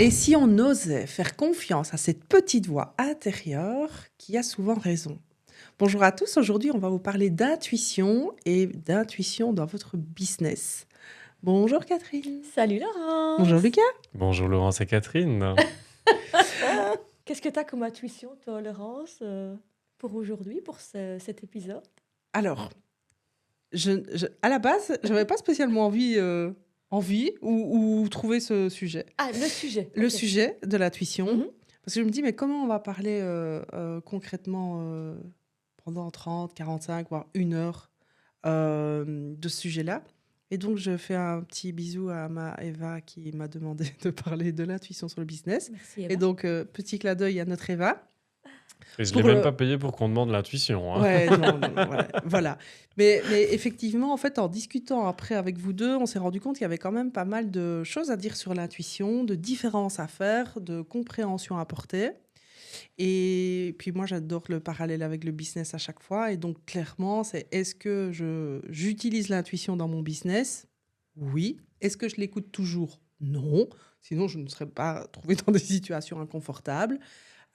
Et si on osait faire confiance à cette petite voix intérieure qui a souvent raison? Bonjour à tous, aujourd'hui on va vous parler d'intuition et d'intuition dans votre business. Bonjour Catherine. Salut Laurence. Bonjour Lucas. Bonjour Laurence et Catherine. Qu'est-ce que tu as comme intuition, toi, Laurence, pour aujourd'hui, pour cet épisode? Alors, à la base, je n'avais pas spécialement envie ou trouver ce sujet. Ah, le sujet. Le ok. sujet de l'intuition. Mhm. Parce que je me dis, mais comment on va parler concrètement pendant 30, 45, voire 1 heure de ce sujet-là? Et donc, je fais un petit bisou à ma Eva qui m'a demandé de parler de l'intuition sur le business. Merci, Eva. Et donc, petit clin d'œil à notre Eva. Et je ne l'ai Pour même le- pas payé pour qu'on demande l'intuition. Hein. Ouais, non, voilà. Mais effectivement, en fait, en discutant après avec vous deux, on s'est rendu compte qu'il y avait quand même pas mal de choses à dire sur l'intuition, de différences à faire, de compréhension à apporter. Et puis moi, j'adore le parallèle avec le business à chaque fois. Et donc, clairement, c'est est-ce que j'utilise l'intuition dans mon business? Oui. Est-ce que je l'écoute toujours? Non. Sinon, je ne serais pas trouvée dans des situations inconfortables.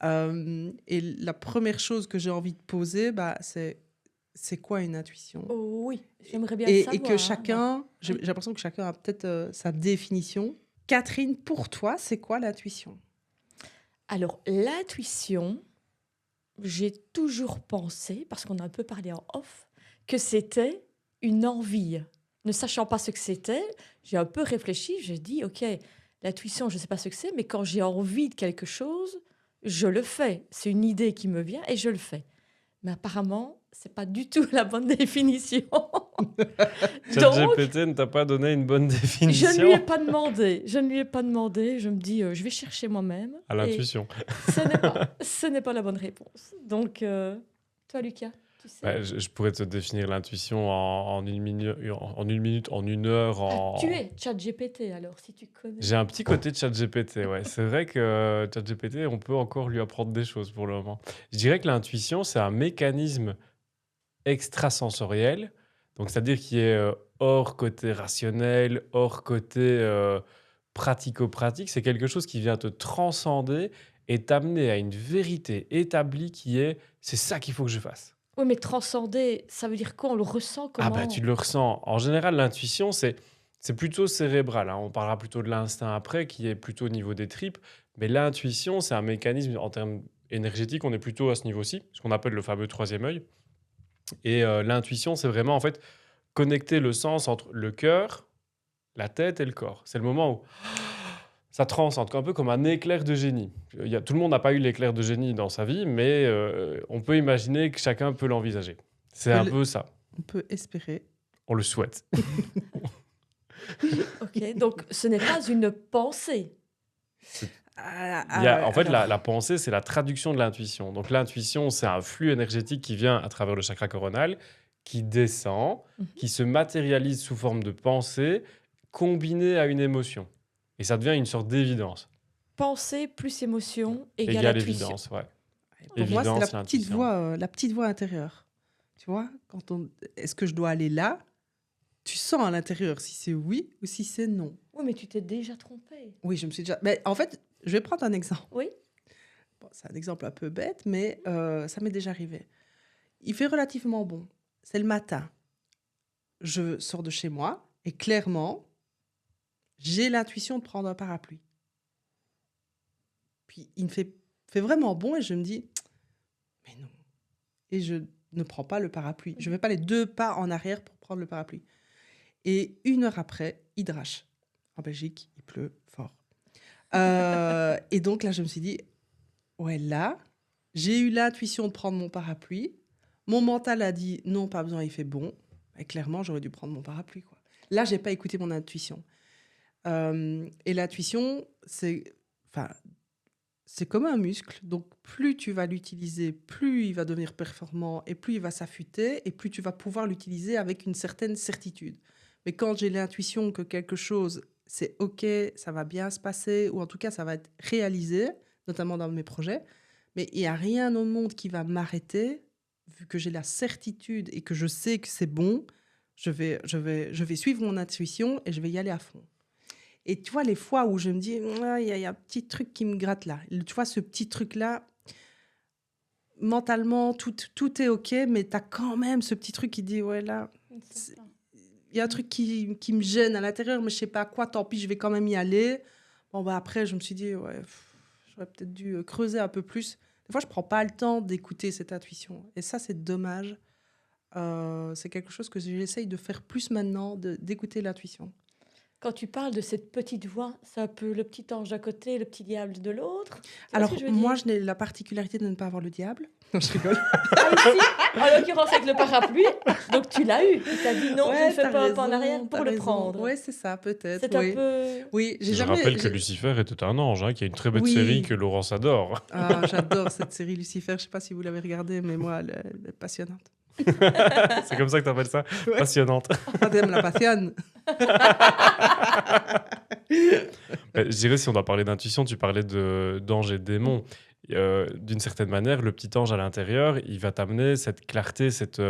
Et la première chose que j'ai envie de poser, c'est quoi une intuition? Oh, oui, j'aimerais bien Et savoir. que chacun, j'ai Oui. l'impression que chacun a peut-être sa définition. Catherine, pour toi, c'est quoi l'intuition? Alors, l'intuition, j'ai toujours pensé, parce qu'on a un peu parlé en off, que c'était une envie. Ne sachant pas ce que c'était, j'ai un peu réfléchi, j'ai dit, OK, l'intuition, je ne sais pas ce que c'est, mais quand j'ai envie de quelque chose, je le fais. C'est une idée qui me vient et je le fais. Mais apparemment, c'est pas du tout la bonne définition. Donc, ChatGPT ne t'a pas donné une bonne je définition ne lui ai pas demandé. Je ne lui ai pas demandé. Je me dis, je vais chercher moi-même. à Et l'intuition. ce n'est pas la bonne réponse. Donc, toi, Lucas, tu sais. Ouais, je pourrais te définir l'intuition en 1 minute, en 1 heure. Ah, tu es ChatGPT alors, si tu connais. J'ai un petit côté de ChatGPT, ouais. C'est vrai que ChatGPT, on peut encore lui apprendre des choses pour le moment. Je dirais que l'intuition, c'est un mécanisme extrasensoriel, donc c'est-à-dire qui est hors côté rationnel, hors côté pratico-pratique. C'est quelque chose qui vient te transcender et t'amener à une vérité établie qui est c'est ça qu'il faut que je fasse. Oui, mais transcender, ça veut dire quoi? On le ressent comment? Ah bah tu le ressens. En général, l'intuition, c'est plutôt cérébral, hein. On parlera plutôt de l'instinct après, qui est plutôt au niveau des tripes. Mais l'intuition, c'est un mécanisme en termes énergétiques, on est plutôt à ce niveau-ci, ce qu'on appelle le fameux troisième œil. Et l'intuition, c'est vraiment en fait connecter le sens entre le cœur, la tête et le corps. C'est le moment où ça transcende, un peu comme un éclair de génie. Tout le monde n'a pas eu l'éclair de génie dans sa vie, mais on peut imaginer que chacun peut l'envisager. C'est peut un le- peu ça. On peut espérer. On le souhaite. Ok, donc ce n'est pas une pensée. En fait, la pensée, c'est la traduction de l'intuition. Donc l'intuition, c'est un flux énergétique qui vient à travers le chakra coronal, qui descend, Mhm. qui se matérialise sous forme de pensée, combinée à une émotion. Et ça devient une sorte d'évidence. Pensée plus émotion égale Égale intuition. évidence, ouais. Pour moi, c'est Évidence, la petite voix intérieure. Tu vois, est-ce que je dois aller là? Tu sens à l'intérieur si c'est oui ou si c'est non. Oui, mais tu t'es déjà trompé. Oui, je me suis déjà. Mais en fait, je vais prendre un exemple. Oui. Bon, c'est un exemple un peu bête, mais ça m'est déjà arrivé. Il fait relativement bon. C'est le matin. Je sors de chez moi et clairement, j'ai l'intuition de prendre un parapluie. Puis il me fait vraiment bon et je me dis, mais non. Et je ne prends pas le parapluie. Je ne vais pas les 2 pas en arrière pour prendre le parapluie. Et 1 heure après, il drache. En Belgique, il pleut fort. Et donc là, je me suis dit, ouais, là, j'ai eu l'intuition de prendre mon parapluie. Mon mental a dit, non, pas besoin, il fait bon. Et clairement, j'aurais dû prendre mon parapluie, quoi. Là, j'ai pas écouté mon intuition. Et l'intuition, c'est comme un muscle. Donc, plus tu vas l'utiliser, plus il va devenir performant et plus il va s'affûter et plus tu vas pouvoir l'utiliser avec une certaine certitude. Mais quand j'ai l'intuition que quelque chose, c'est OK, ça va bien se passer, ou en tout cas, ça va être réalisé, notamment dans mes projets, mais il n'y a rien au monde qui va m'arrêter, vu que j'ai la certitude et que je sais que c'est bon, je vais suivre mon intuition et je vais y aller à fond. Et tu vois, les fois où je me dis, ah, il y a un petit truc qui me gratte là. Tu vois, ce petit truc-là, mentalement, tout est OK, mais tu as quand même ce petit truc qui dit, ouais, là, C'est ça. il y a un truc qui me gêne à l'intérieur, mais je sais pas quoi, tant pis, je vais quand même y aller. Bon, bah après, je me suis dit, ouais, j'aurais peut-être dû creuser un peu plus. Des fois, je prends pas le temps d'écouter cette intuition. Et ça, c'est dommage. C'est quelque chose que j'essaye de faire plus maintenant, d'écouter l'intuition. Quand tu parles de cette petite voix, c'est un peu le petit ange d'un côté et le petit diable de l'autre. Tu vois ce Alors, que je veux moi, dire je n'ai la particularité de ne pas avoir le diable. Non, je rigole. Ah, ici, en l'occurrence avec le parapluie, donc tu l'as eu. Tu t'as dit non, je ne fais pas un pas en arrière pour le prendre. Oui, c'est ça, peut-être. C'est Oui. un peu... Oui, j'ai Je jamais... rappelle que j'ai- Lucifer était un ange, hein, qui a une très belle Oui. série que Laurence adore. Ah, j'adore cette série Lucifer. Je ne sais pas si vous l'avez regardée, mais moi, elle est passionnante. C'est comme ça que tu appelles ça? Ouais. Passionnante. Madame la passionne. Je dirais, si on doit parler d'intuition, tu parlais d'ange et de démon. D'une certaine manière, le petit ange à l'intérieur, il va t'amener cette clarté, cette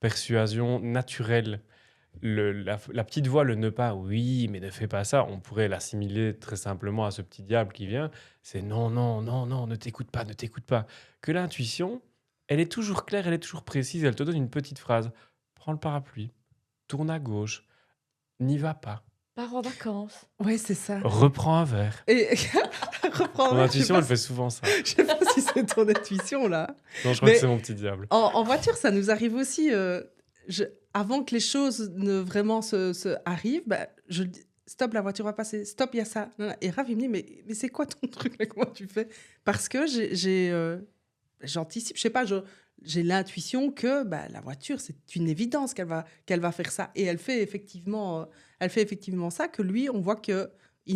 persuasion naturelle. La petite voix, le ne pas, oui, mais ne fais pas ça, on pourrait l'assimiler très simplement à ce petit diable qui vient. C'est non, non, non, non, ne t'écoute pas, ne t'écoute pas. Que l'intuition, elle est toujours claire, elle est toujours précise, elle te donne une petite phrase. Prends le parapluie, tourne à gauche, n'y va pas, Pars en vacances. Oui, c'est ça. reprends un verre. Et reprends. Ton Je sais intuition, pas elle fait souvent ça. Je sais pas si c'est ton intuition, là. Non, je crois Mais- que c'est mon petit diable. En voiture, ça nous arrive aussi. Avant que les choses ne vraiment se arrivent, bah, je dis stop, la voiture va passer. Stop, il y a ça. Non, non. Et Rav, il me dit mais c'est quoi ton truc là, comment tu fais? Parce que j'anticipe, je sais pas, j'ai l'intuition que bah, la voiture, c'est une évidence qu'elle va faire ça. Et elle fait effectivement ça, que lui, on voit qu'il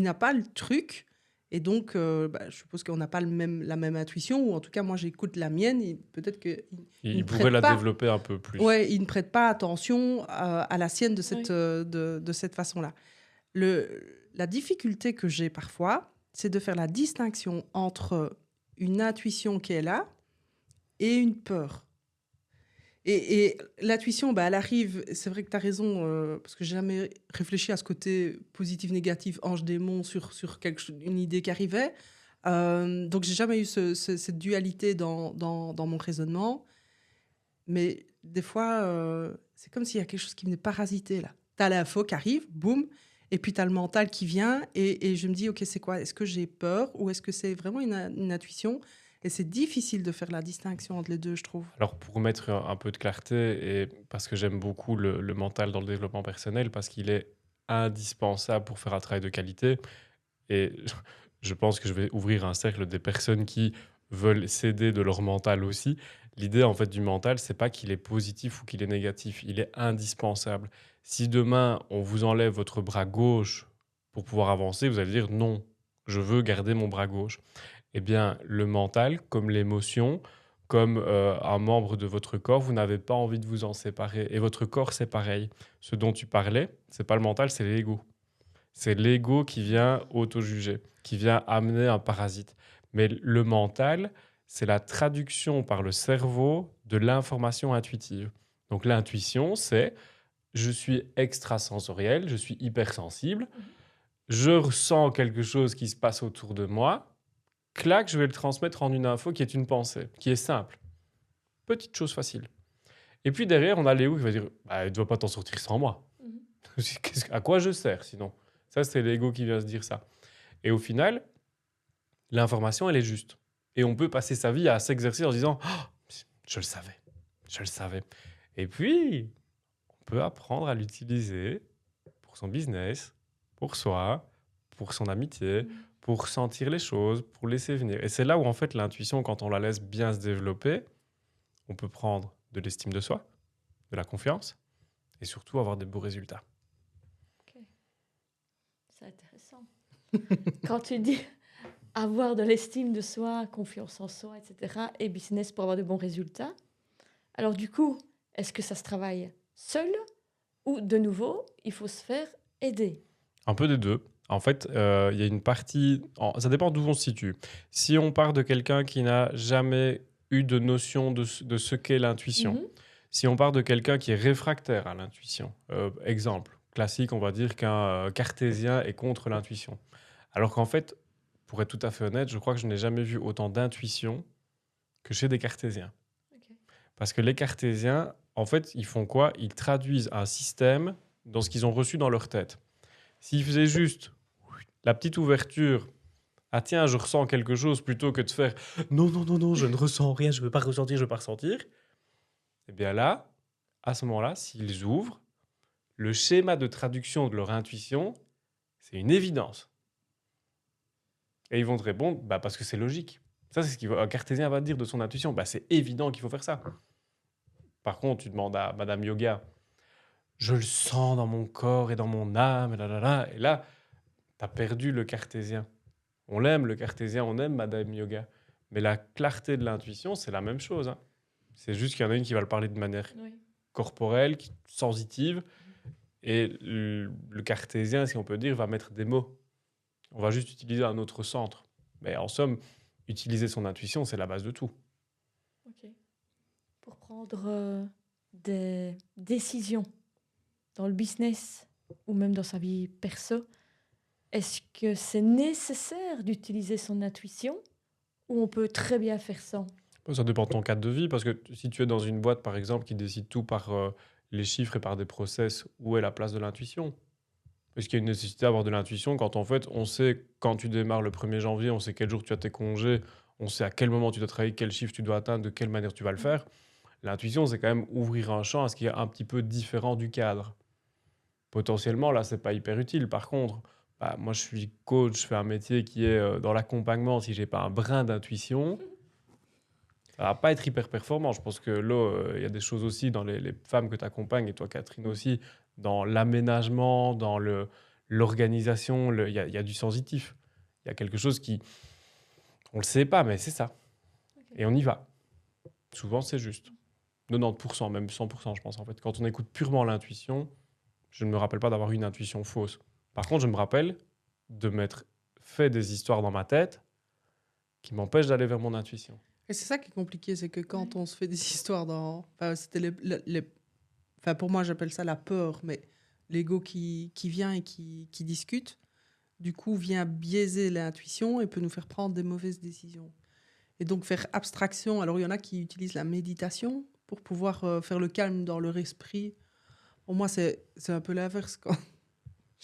n'a pas le truc. Et donc, bah, je suppose qu'on n'a pas la même intuition, ou en tout cas, moi, j'écoute la mienne. Et peut-être que Il ne pourrait prête la pas. développer un peu plus. ouais, il ne prête pas attention à la sienne de cette, Oui. de cette façon-là. La difficulté que j'ai parfois, c'est de faire la distinction entre une intuition qui est là et une peur. Et l'intuition, bah, elle arrive, c'est vrai que tu as raison, parce que j'ai jamais réfléchi à ce côté positif-négatif, ange-démon, sur une idée qui arrivait. Donc, j'ai jamais eu cette dualité dans mon raisonnement. Mais des fois, c'est comme s'il y a quelque chose qui venait parasiter, là. Tu as l'info qui arrive, boum, et puis tu as le mental qui vient, et je me dis, OK, c'est quoi? Est-ce que j'ai peur, ou est-ce que c'est vraiment une intuition? Et c'est difficile de faire la distinction entre les deux, je trouve. Alors, pour mettre un peu de clarté, et parce que j'aime beaucoup le mental dans le développement personnel, parce qu'il est indispensable pour faire un travail de qualité, et je pense que je vais ouvrir un cercle des personnes qui veulent s'aider de leur mental aussi. L'idée, en fait, du mental, c'est pas qu'il est positif ou qu'il est négatif, il est indispensable. Si demain, on vous enlève votre bras gauche pour pouvoir avancer, vous allez dire non, je veux garder mon bras gauche. Eh bien, le mental, comme l'émotion, comme un membre de votre corps, vous n'avez pas envie de vous en séparer. Et votre corps, c'est pareil. Ce dont tu parlais, c'est pas le mental, c'est l'ego. C'est l'ego qui vient auto-juger, qui vient amener un parasite. Mais le mental, c'est la traduction par le cerveau de l'information intuitive. Donc l'intuition, c'est je suis extrasensoriel, je suis hypersensible, je ressens quelque chose qui se passe autour de moi, clac, je vais le transmettre en une info qui est une pensée, qui est simple. Petite chose facile. Et puis derrière, on a Léo qui va dire bah, tu ne dois pas t'en sortir sans moi. À quoi je sers sinon? Ça, c'est l'ego qui vient se dire ça. Et au final, l'information, elle est juste. Et on peut passer sa vie à s'exercer en se disant je le savais, je le savais. Et puis, on peut apprendre à l'utiliser pour son business, pour soi, pour son amitié, pour sentir les choses, pour laisser venir. Et c'est là où, en fait, l'intuition, quand on la laisse bien se développer, on peut prendre de l'estime de soi, de la confiance, et surtout avoir des beaux résultats. C'est intéressant. Quand tu dis avoir de l'estime de soi, confiance en soi, etc., et business pour avoir de bons résultats, alors du coup, est-ce que ça se travaille seul ou de nouveau, il faut se faire aider? Un peu des deux. En fait, il y a une partie... ça dépend d'où on se situe. Si on part de quelqu'un qui n'a jamais eu de notion de ce qu'est l'intuition, Mhm. si on part de quelqu'un qui est réfractaire à l'intuition, exemple, classique, on va dire, qu'un cartésien est contre l'intuition. Alors qu'en fait, pour être tout à fait honnête, je crois que je n'ai jamais vu autant d'intuition que chez des cartésiens. Ok. Parce que les cartésiens, en fait, ils font quoi? Ils traduisent un système dans ce qu'ils ont reçu dans leur tête. S'ils faisaient juste la petite ouverture, ah tiens, je ressens quelque chose, plutôt que de faire non, non, non, non, je ne ressens rien, je ne veux pas ressentir, je ne veux pas ressentir, eh bien là, à ce moment-là, s'ils ouvrent, le schéma de traduction de leur intuition, c'est une évidence. Et ils vont te répondre, bah, parce que c'est logique. Ça, c'est ce qu'un cartésien va te dire de son intuition. Bah, c'est évident qu'il faut faire ça. Par contre, tu demandes à Madame Yoga, je le sens dans mon corps et dans mon âme, et là, tu as perdu le cartésien. On l'aime, le cartésien, on aime Madame Yoga. Mais la clarté de l'intuition, c'est la même chose, hein. C'est juste qu'il y en a une qui va le parler de manière Oui. corporelle, sensitive, et le cartésien, si on peut dire, va mettre des mots. On va juste utiliser un autre centre. Mais en somme, utiliser son intuition, c'est la base de tout. Ok. Pour prendre des décisions dans le business ou même dans sa vie perso, est-ce que c'est nécessaire d'utiliser son intuition ou on peut très bien faire sans? Ça dépend de ton cadre de vie, parce que si tu es dans une boîte, par exemple, qui décide tout par les chiffres et par des process, où est la place de l'intuition? Est-ce qu'il y a une nécessité d'avoir de l'intuition quand, en fait, on sait quand tu démarres le 1er janvier, on sait quel jour tu as tes congés, on sait à quel moment tu dois travailler, quel chiffre tu dois atteindre, de quelle manière tu vas le faire. L'intuition, c'est quand même ouvrir un champ à ce qui est un petit peu différent du cadre. Potentiellement, là, c'est pas hyper utile. Par contre, bah, moi, je suis coach, je fais un métier qui est dans l'accompagnement. Si j'ai pas un brin d'intuition, ça va pas être hyper performant. Je pense que là, il y a des choses aussi dans les femmes que tu accompagnes, et toi, Catherine, aussi, dans l'aménagement, dans l'organisation, il y a du sensitif. Il y a quelque chose qui... On le sait pas, mais c'est ça. Ok. Et on y va. Souvent, c'est juste. 90%, même 100%, je pense, en fait. Quand on écoute purement l'intuition, je ne me rappelle pas d'avoir eu une intuition fausse. Par contre, je me rappelle de m'être fait des histoires dans ma tête qui m'empêchent d'aller vers mon intuition. Et c'est ça qui est compliqué, c'est que quand Ouais. on se fait des histoires dans... Enfin, c'était enfin, pour moi, j'appelle ça la peur, mais l'ego qui vient et qui discute, du coup, vient biaiser l'intuition et peut nous faire prendre des mauvaises décisions. Et donc, faire abstraction... Alors, il y en a qui utilisent la méditation pour pouvoir faire le calme dans leur esprit. Pour moi, c'est un peu l'inverse. Quand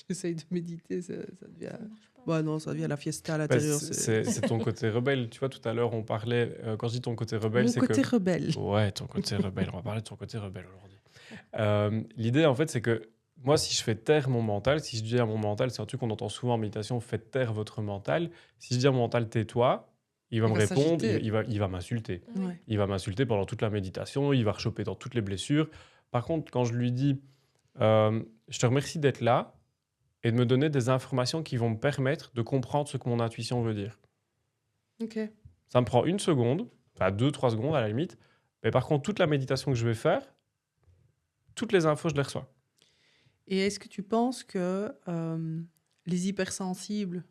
j'essaye de méditer, ça devient... Ça marche pas. Bah non, ça devient la fiesta à Bah, l'intérieur. c'est ton côté rebelle. Tu vois, tout à l'heure, on parlait... quand je dis ton côté rebelle, Mon c'est côté que... rebelle. Ouais, ton côté rebelle. On va parler de ton côté rebelle aujourd'hui. L'idée, en fait, c'est que moi, si je fais taire mon mental, si je dis à mon mental, c'est un truc qu'on entend souvent en méditation, faites taire votre mental. Si je dis à mon mental, tais-toi, il va Il me va répondre, s'agiter. il va m'insulter. Oui. Ouais. Il va m'insulter pendant toute la méditation, il va rechoper dans toutes les blessures. Par contre, quand je lui dis, je te remercie d'être là et de me donner des informations qui vont me permettre de comprendre ce que mon intuition veut dire. Ok. Ça me prend 1 seconde, enfin 2-3 secondes à la limite, mais par contre, toute la méditation que je vais faire, toutes les infos, je les reçois. Et est-ce que tu penses que les hypersensibles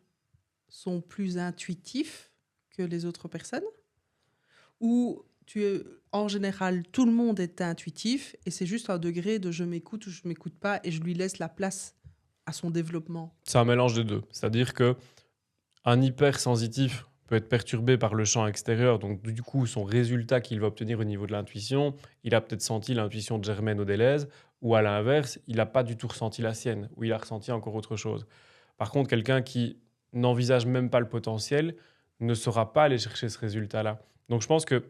sont plus intuitifs que les autres personnes? Ou en général, tout le monde est intuitif et c'est juste un degré de je m'écoute ou je m'écoute pas et je lui laisse la place à son développement? C'est un mélange des deux. C'est-à-dire que un hypersensitif peut être perturbé par le champ extérieur, donc du coup, son résultat qu'il va obtenir au niveau de l'intuition, il a peut-être senti l'intuition de Germaine au Deleuze, ou à l'inverse, il n'a pas du tout ressenti la sienne, ou il a ressenti encore autre chose. Par contre, quelqu'un qui n'envisage même pas le potentiel ne saura pas aller chercher ce résultat-là. Donc je pense que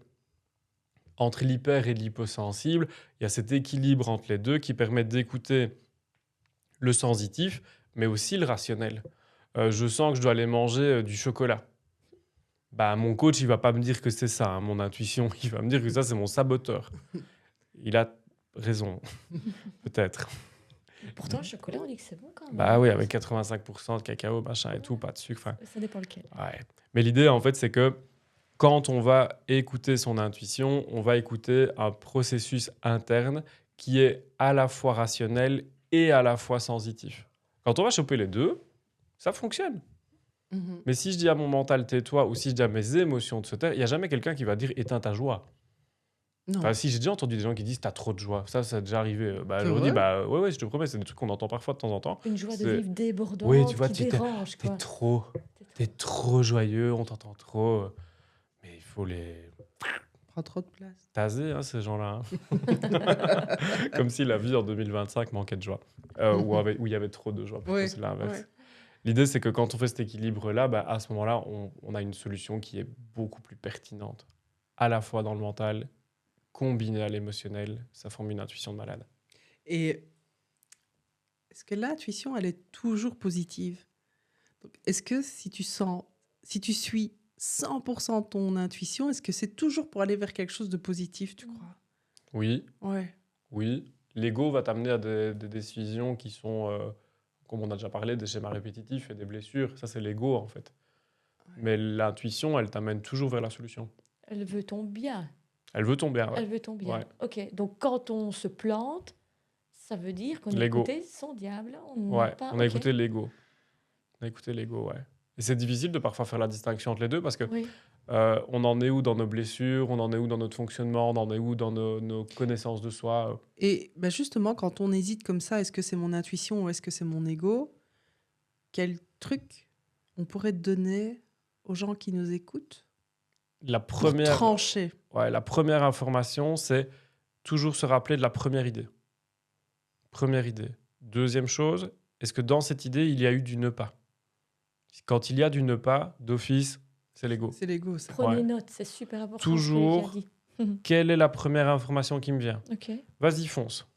entre l'hyper et l'hyposensible, il y a cet équilibre entre les deux qui permet d'écouter le sensitif, mais aussi le rationnel. Je sens que je dois aller manger du chocolat. Bah, mon coach, il va pas me dire que c'est ça, hein, mon intuition. Il va me dire que ça, c'est mon saboteur. Il a raison, peut-être. Pourtant, le chocolat, on dit que c'est bon quand même. Bah oui, avec 85% de cacao, machin et tout, pas de sucre. Enfin, Ça dépend lequel. ouais. Mais l'idée, en fait, c'est que quand on va écouter son intuition, on va écouter un processus interne qui est à la fois rationnel et à la fois sensitif. Quand on va choper les deux, ça fonctionne. Mhm. Mais si je dis à mon mental tais-toi ou si je dis à mes émotions de se taire, il n'y a jamais quelqu'un qui va dire éteins ta joie. Non. Enfin, si, j'ai déjà entendu des gens qui disent t'as trop de joie. Ça a déjà arrivé. Bah, C'est je leur dis, vrai? bah ouais, je te promets, c'est des trucs qu'on entend parfois de temps en temps. Une joie de C'est- vivre débordante Oui, tu vois, qui dérange, t'es quoi. trop, T'es t'es trop joyeux, on t'entend trop. Mais il faut les Prends trop de place. taser, hein, ces gens-là. Hein. Comme si la vie en 2025 manquait de joie. Où il y avait trop de joie, plutôt, Ouais, c'est l'inverse. ouais. L'idée, c'est que quand on fait cet équilibre-là, bah, à ce moment-là, on a une solution qui est beaucoup plus pertinente, à la fois dans le mental, combinée à l'émotionnel. Ça forme une intuition de malade. Et est-ce que l'intuition, elle est toujours positive? Donc, est-ce que si tu suis 100% ton intuition, est-ce que c'est toujours pour aller vers quelque chose de positif, tu crois? Oui, Ouais. oui. L'ego va t'amener à des décisions qui sont, comme on a déjà parlé, des schémas répétitifs et des blessures. Ça, c'est l'ego, en fait. Mais l'intuition, elle t'amène toujours vers la solution. Elle veut ton bien. Elle veut ton bien, ouais. Elle veut ton bien. Ouais. Ok, donc quand on se plante, ça veut dire qu'on L'ego. écoutait son diable. On n'a Ouais, pas. on a Ok. écouté l'ego. On a écouté l'ego, ouais. Et c'est difficile de parfois faire la distinction entre les deux parce que Oui. on en est où dans nos blessures, on en est où dans notre fonctionnement, on en est où dans nos connaissances de soi. Et ben justement, quand on hésite comme ça, est-ce que c'est mon intuition ou est-ce que c'est mon ego? Quel truc on pourrait donner aux gens qui nous écoutent La pour première, trancher? la première information, c'est toujours se rappeler de la première idée. Première idée. Deuxième chose, est-ce que dans cette idée, il y a eu du ne pas? Quand il y a du ne pas, d'office, c'est l'ego. C'est l'ego, ça. Prenez Ouais. note, c'est super important. Toujours. Ce que tu as dit. Quelle est la première information qui me vient? Ok. Vas-y, fonce.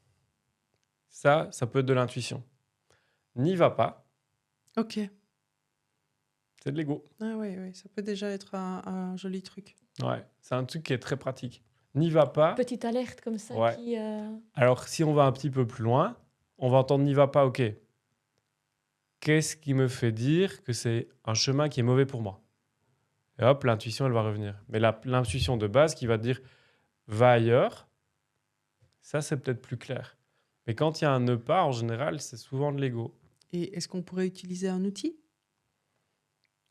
Ça peut être de l'intuition. N'y va pas, Ok. c'est de l'ego. Ah ouais, ouais, ça peut déjà être un joli truc. Ouais, c'est un truc qui est très pratique. N'y va pas. Petite alerte comme ça Ouais. qui. Alors, si on va un petit peu plus loin, on va entendre n'y va pas, ok. Qu'est-ce qui me fait dire que c'est un chemin qui est mauvais pour moi? Et hop, l'intuition, elle va revenir. Mais l'intuition de base qui va te dire va ailleurs, ça, c'est peut-être plus clair. Mais quand il y a un ne pas, en général, c'est souvent de l'ego. Et est-ce qu'on pourrait utiliser un outil?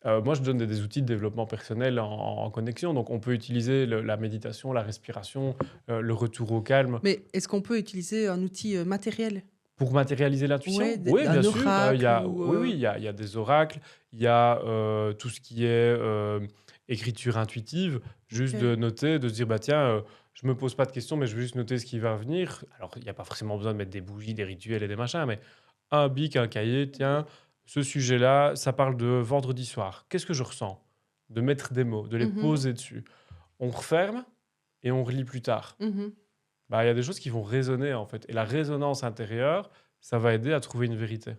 Moi, je donne des outils de développement personnel en connexion. Donc, on peut utiliser la méditation, la respiration, le retour au calme. Mais est-ce qu'on peut utiliser un outil matériel? Pour matérialiser l'intuition? Ouais, Oui, un bien sûr. oracle ou, Oui, il y a des oracles, il y a tout ce qui est écriture intuitive, juste Ok. de noter, de se dire, bah tiens, je me pose pas de questions, mais je vais juste noter ce qui va venir. Alors, il n'y a pas forcément besoin de mettre des bougies, des rituels et des machins, mais un bic, un cahier, tiens, ce sujet-là, ça parle de vendredi soir. Qu'est-ce que je ressens? De mettre des mots, de les Mhm. poser dessus. On referme et on relit plus tard. Mhm. Bah, il y a des choses qui vont résonner, en fait. Et la résonance intérieure, ça va aider à trouver une vérité.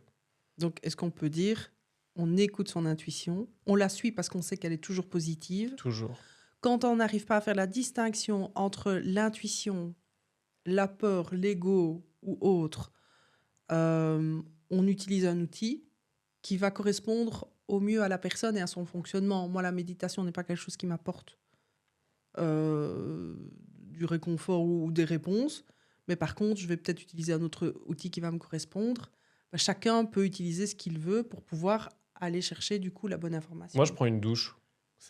Donc, est-ce qu'on peut dire, on écoute son intuition, on la suit parce qu'on sait qu'elle est toujours positive. Toujours. Quand on n'arrive pas à faire la distinction entre l'intuition, la peur, l'ego ou autre, on utilise un outil qui va correspondre au mieux à la personne et à son fonctionnement. Moi, la méditation n'est pas quelque chose qui m'apporte du réconfort ou des réponses. Mais par contre, je vais peut-être utiliser un autre outil qui va me correspondre. Ben, chacun peut utiliser ce qu'il veut pour pouvoir aller chercher du coup la bonne information. Moi, je prends une douche.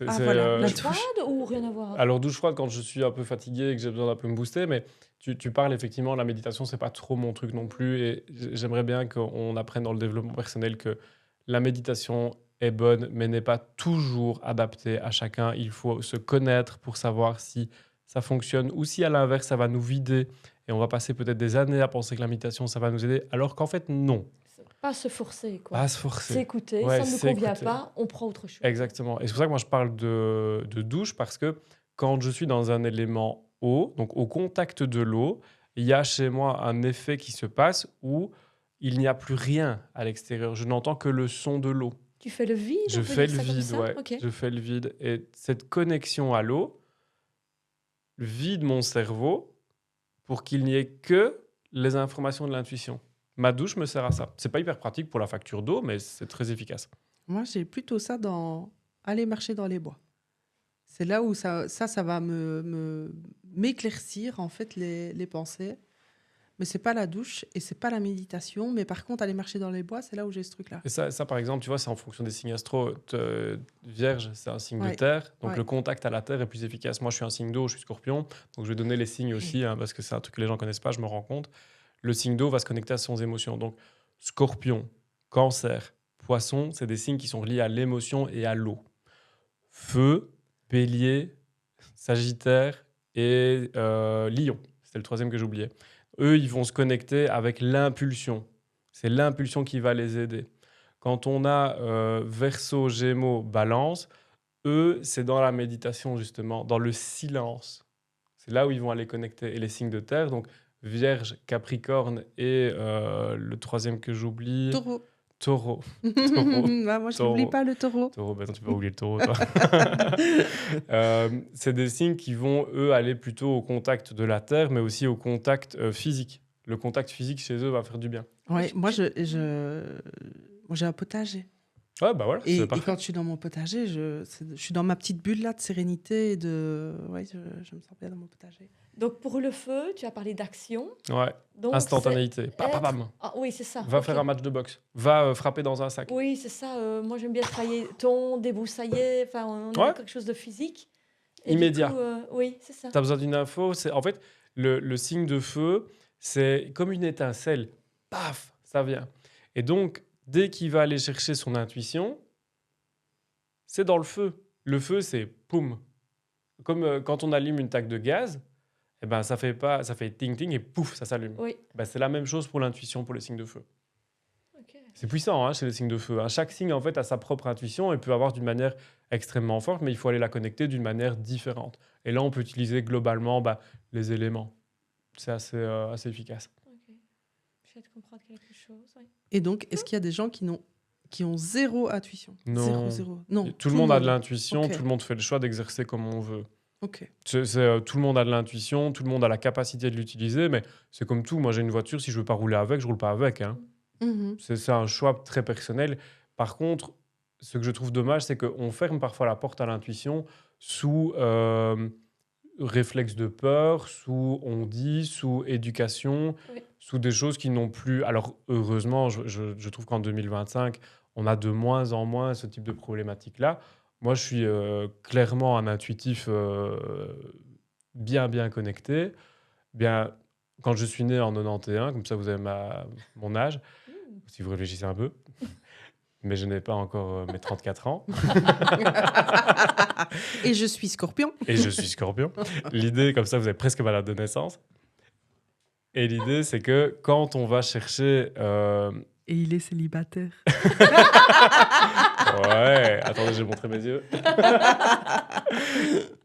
Ah, voilà, la je- douche. Froide ou rien à voir? Alors, douche froide quand je suis un peu fatigué et que j'ai besoin d'un peu me booster, mais tu parles effectivement, la méditation, c'est pas trop mon truc non plus. Et j'aimerais bien qu'on apprenne dans le développement personnel que la méditation est bonne, mais n'est pas toujours adaptée à chacun. Il faut se connaître pour savoir si ça fonctionne ou si à l'inverse, ça va nous vider. Et on va passer peut-être des années à penser que la méditation, ça va nous aider, alors qu'en fait, non. Pas se forcer, quoi. Pas se forcer. S'écouter, Ouais, ça ne nous convient s'écouter. pas, on prend autre chose. Exactement. Et c'est pour ça que moi, je parle de douche, parce que quand je suis dans un élément eau, donc au contact de l'eau, il y a chez moi un effet qui se passe où il n'y a plus rien à l'extérieur. Je n'entends que le son de l'eau. Tu fais le vide? Je on peut fais dire le ça comme vide, ça ouais. Ok. Je fais le vide. Et cette connexion à l'eau vide mon cerveau pour qu'il n'y ait que les informations de l'intuition. Ma douche me sert à ça. C'est pas hyper pratique pour la facture d'eau, mais c'est très efficace. Moi, j'ai plutôt ça dans aller marcher dans les bois. C'est là où ça va m'éclaircir en fait les pensées. Mais c'est pas la douche et c'est pas la méditation. Mais par contre, aller marcher dans les bois, c'est là où j'ai ce truc-là. Et ça, par exemple, tu vois, c'est en fonction des signes astro. Vierge, c'est un signe de Ouais. terre, donc Ouais. le contact à la terre est plus efficace. Moi, je suis un signe d'eau, je suis scorpion, donc je vais donner les signes aussi, hein, parce que c'est un truc que les gens connaissent pas, je me rends compte. Le signe d'eau va se connecter à ses émotions. Donc, scorpion, cancer, poisson, c'est des signes qui sont liés à l'émotion et à l'eau. Feu, bélier, sagittaire et lion, c'était le troisième que j'oubliais. Eux, ils vont se connecter avec l'impulsion. C'est l'impulsion qui va les aider. Quand on a Verseau, Gémeaux, Balance, eux, c'est dans la méditation, justement, dans le silence. C'est là où ils vont aller connecter. Et les signes de terre, donc Vierge, Capricorne et le troisième que j'oublie, Taureau. Taureau. Bah, moi, je n'oublie Taureau. pas le taureau. Taureau, bah non, tu peux pas oublier le taureau, toi. C'est des signes qui vont, eux, aller plutôt au contact de la terre, mais aussi au contact physique. Le contact physique chez eux va faire du bien. Ouais, moi, moi, j'ai un potager. Ouais, bah voilà, Et c'est parfait. quand je suis dans mon potager, je suis dans ma petite bulle là de sérénité et de. Ouais, je me sens bien dans mon potager. Donc, pour le feu, tu as parlé d'action. Ouais, Donc, instantanéité. c'est Pam, pam, être- pam. Ah, oui, c'est ça. Va ok. faire un match de boxe. Va frapper dans un sac. Oui, c'est ça. Moi, j'aime bien travailler ton, débroussailler. Enfin, on a Ouais. quelque chose de physique. Et du Immédiat. coup, oui, c'est ça. Tu as besoin d'une info. En fait, le signe de feu, c'est comme une étincelle. Paf, ça vient. Et donc, dès qu'il va aller chercher son intuition, c'est dans le feu. Le feu, c'est poum. Comme quand on allume une taque de gaz, eh ben, ça fait ting ting et pouf, ça s'allume. Oui. Ben, c'est la même chose pour l'intuition, pour les signes de feu. Ok. C'est puissant hein, chez les signes de feu. Hein. Chaque signe, en fait, a sa propre intuition et peut avoir d'une manière extrêmement forte, mais il faut aller la connecter d'une manière différente. Et là, on peut utiliser globalement les éléments. C'est assez efficace. Ok. Je vais te comprendre quelque chose. Oui. Et donc, est-ce qu'il y a des gens qui ont zéro intuition? Non. Zéro. Non. Tout le monde a de l'intuition, Ok. tout le monde fait le choix d'exercer comme on veut. Ok. Tout le monde a de l'intuition, tout le monde a la capacité de l'utiliser, mais c'est comme tout. Moi, j'ai une voiture, si je veux pas rouler avec, je roule pas avec. Hein. Mhm. C'est un choix très personnel. Par contre, ce que je trouve dommage, c'est qu'on ferme parfois la porte à l'intuition sous réflexe de peur, sous on dit, sous éducation, Oui. sous des choses qui n'ont plus... Alors, heureusement, je trouve qu'en 2025, on a de moins en moins ce type de problématique-là. Moi, je suis clairement un intuitif bien connecté. Bien, quand je suis né en 91, comme ça vous avez mon âge, si vous réfléchissez un peu, mais je n'ai pas encore mes 34 ans. Et je suis scorpion. Et je suis scorpion. L'idée, comme ça, vous avez presque ma date de naissance. Et l'idée, c'est que quand on va chercher... Et il est célibataire. Ouais, attendez, j'ai montré mes yeux.